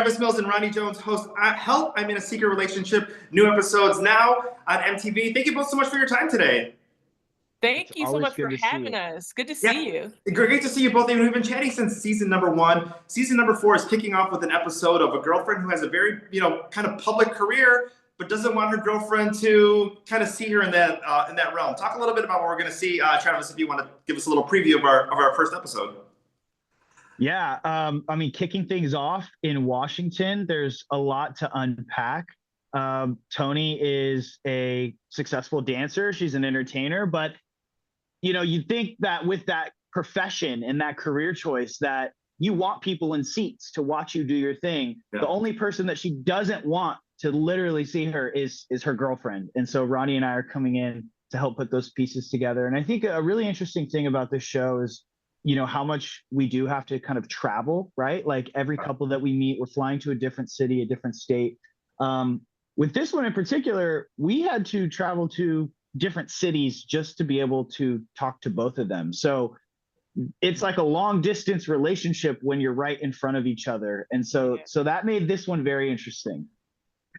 Travis Mills and Rahne Jones host Help, I'm in a Secret Relationship. New episodes now on MTV. Thank you both so much for your time today. Thank It's you so always much for good to see having you. us. Good to Yeah, see you. great to see you both. We've been chatting since season number 1. Season number 4 is kicking off with an episode of a girlfriend who has a very, kind of public career, but doesn't want her girlfriend to kind of see her in that realm. Talk a little bit about what we're going to see, Travis, if you want to give us a little preview of our first episode. Yeah, I mean, kicking things off in Washington, there's a lot to unpack. Tony is a successful dancer. She's an entertainer, but you'd think that with that profession and that career choice that you want people in seats to watch you do your thing. Yeah. The only person that she doesn't want to literally see her is her girlfriend. And so Rahne and I are coming in to help put those pieces together. And I think a really interesting thing about this show is, how much we do have to kind of travel, right? Like every couple that we meet, we're flying to a different city, a different state. With this one in particular, we had to travel to different cities just to be able to talk to both of them. So it's like a long distance relationship when you're right in front of each other. And so that made this one very interesting.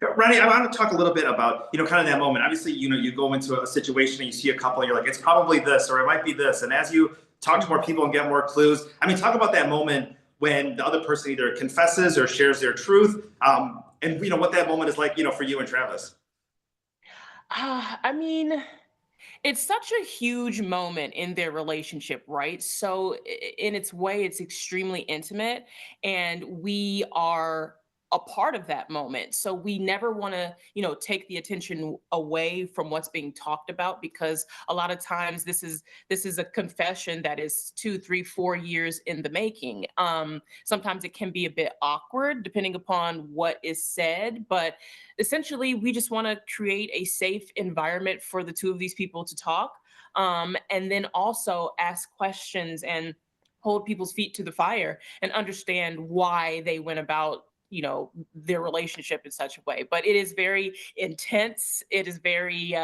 Rahne, I want to talk a little bit about, kind of that moment. Obviously, you go into a situation and you see a couple and you're like, it's probably this, or it might be this. And as you talk to more people and get more clues, I mean, talk about that moment when the other person either confesses or shares their truth. And what that moment is like, for you and Travis. I mean, it's such a huge moment in their relationship, right? So in its way, it's extremely intimate, and we are a part of that moment. So we never want to, take the attention away from what's being talked about, because a lot of times this is a confession that is 2, 3, 4 years in the making. Sometimes it can be a bit awkward depending upon what is said, but essentially we just want to create a safe environment for the two of these people to talk, and then also ask questions and hold people's feet to the fire and understand why they went about their relationship in such a way. But it is very intense. It is very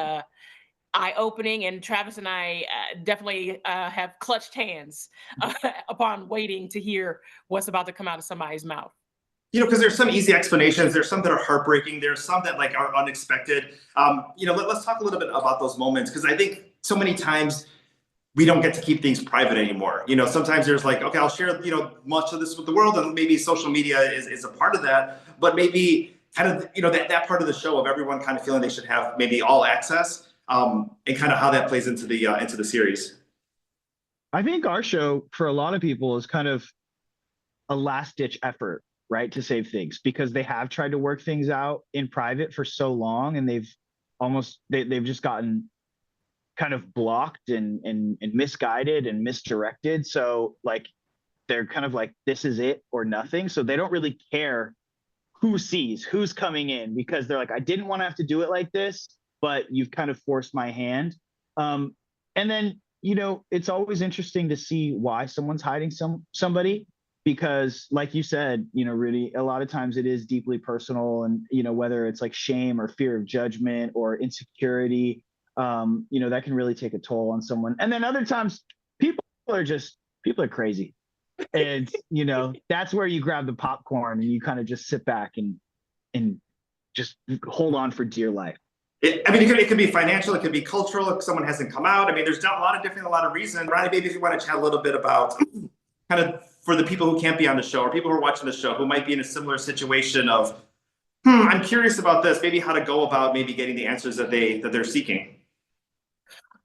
eye-opening, and Travis and I definitely have clutched hands upon waiting to hear what's about to come out of somebody's mouth. Because there's some easy explanations. There's some that are heartbreaking. There's some that are unexpected. Let's talk a little bit about those moments, because I think so many times we don't get to keep things private anymore. Sometimes there's like, okay, I'll share, much of this with the world, and maybe social media is a part of that, but maybe kind of, that part of the show of everyone kind of feeling they should have maybe all access, and kind of how that plays into the series. I think our show for a lot of people is kind of a last ditch effort, right? To save things, because they have tried to work things out in private for so long, and they've just gotten kind of blocked and misguided and misdirected. So like, they're kind of like, this is it or nothing. So they don't really care who sees, who's coming in, because they're like, I didn't want to have to do it like this, but you've kind of forced my hand. And then, it's always interesting to see why someone's hiding somebody, because like you said, really, a lot of times it is deeply personal, and, whether it's like shame or fear of judgment or insecurity, that can really take a toll on someone. And then other times people are crazy. And, that's where you grab the popcorn and you kind of just sit back and just hold on for dear life. It could be financial, it could be cultural, if someone hasn't come out. I mean, there's a lot of reasons. Rahne, maybe if you want to chat a little bit about kind of for the people who can't be on the show, or people who are watching the show who might be in a similar situation of, I'm curious about this, maybe how to go about maybe getting the answers that they're seeking.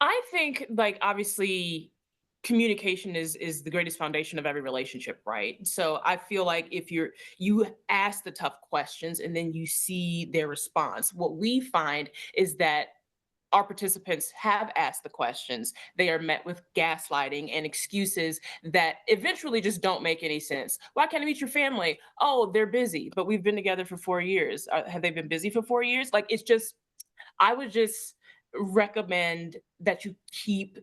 I think, like, obviously communication is the greatest foundation of every relationship, right? So I feel like if you ask the tough questions and then you see their response, what we find is that our participants have asked the questions. They are met with gaslighting and excuses that eventually just don't make any sense. Why can't I meet your family? Oh, they're busy, but we've been together for 4 years. Have they been busy for 4 years? Like, it's just, I would just recommend that you keep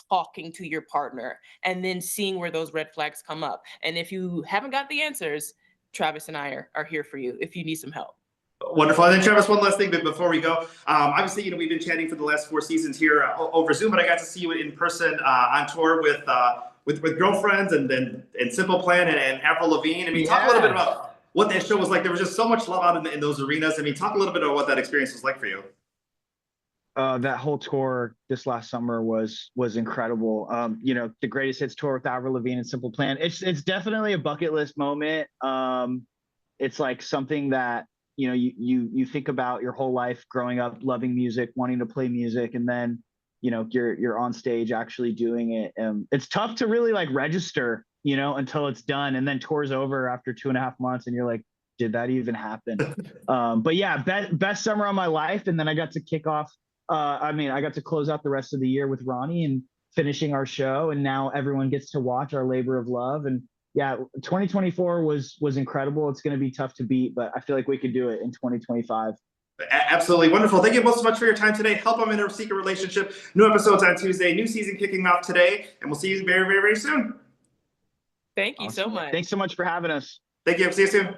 talking to your partner and then seeing where those red flags come up. And if you haven't got the answers, Travis and I are here for you if you need some help. Wonderful. And then Travis, one last thing before we go. Obviously, we've been chatting for the last 4 seasons here over Zoom, but I got to see you in person on tour with Girlfriends and Simple Plan and Avril Lavigne. I mean, talk a little bit about what that show was like. There was just so much love out in those arenas. I mean, talk a little bit about what that experience was like for you. That whole tour this last summer was incredible. You know, the greatest hits tour with Avril Lavigne and Simple Plan. It's definitely a bucket list moment. It's like something that, you know, you think about your whole life growing up, loving music, wanting to play music, and then, you know, you're on stage actually doing it. It's tough to really like register, you know, until it's done, and then tour's over after 2.5 months, and you're like, did that even happen? But yeah, best summer of my life, and then I got to kick off. I got to close out the rest of the year with Ronnie and finishing our show, and now everyone gets to watch our labor of love. And yeah, 2024 was incredible. It's going to be tough to beat, but I feel like we could do it in 2025. Absolutely wonderful. Thank you both so much for your time today. Help them in a secret relationship. New episodes on Tuesday. New season kicking off today, and we'll see you very, very, very soon. Thank you so Awesome. much. Thanks so much for having us. Thank you. See you soon.